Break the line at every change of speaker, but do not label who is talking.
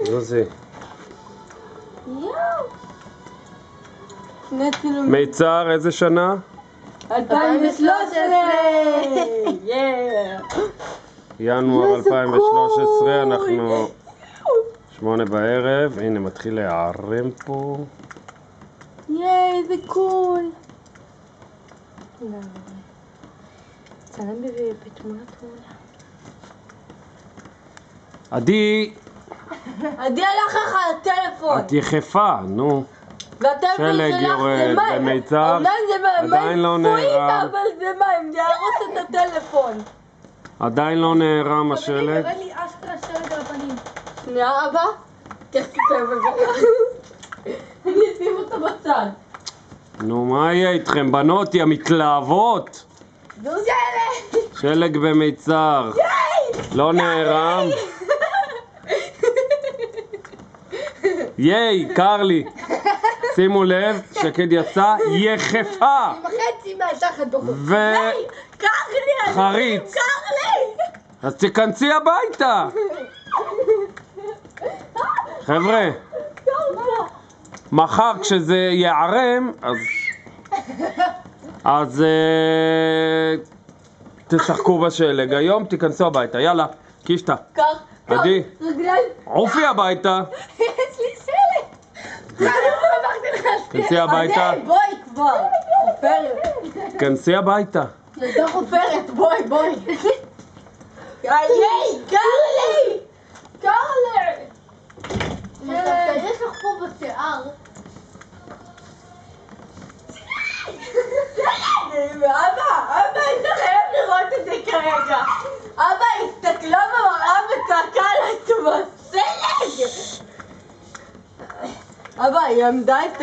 זוזי.
יואו.
מיצר, איזה שנה?
2013!
ינואר 2013, אנחנו 8 בערב, הנה מתחיל להערם פה.
ייי, זה קול! צלם בתמונה תמונה.
עדי!
עדי הלך לך לטלפון!
את יחפה, נו.
והטלפון
שלג
שלך
יורד
זה מים.
במיצר, עדיין לא נערם.
אבל זה מים, זה יהרוס את הטלפון.
עדיין לא נערם השלג.
יורד לי אשכרה שלג על הפנים.
שנייה אבא? תסתכל בזה. אני אשים אותו בצד.
נו, מה יהיה איתכם, בנות, יא מתלהבות?
זוזי!
שלג במיצר. לא נערם. ייי, קר לי. שימו לב, שקד יצא יחפה.
חצי מהתחת בחוץ.
קר לי!
וחריץ.
קר לי!
אז תיכנסי הביתה. חבר'ה, מחר כשזה יערם, אז תשחקו בשלג. היום תיכנסו הביתה. יאללה, קישטה.
קר.
עדי,
רגליים.
עופי הביתה.
יש לי שלג.
תיכנסי הביתה.
בואי כבר. חופרת.
תיכנסי הביתה.
ילדה חופרת. בואי. ייי, קר לי! קר לי!
יש לך פה בשיער.
אבא, היית חייב לראות את זה כרגע. אבא הסתכלה במראה וצעקה על עצמה, סלג! אבא, היא עמדה, הסתכלה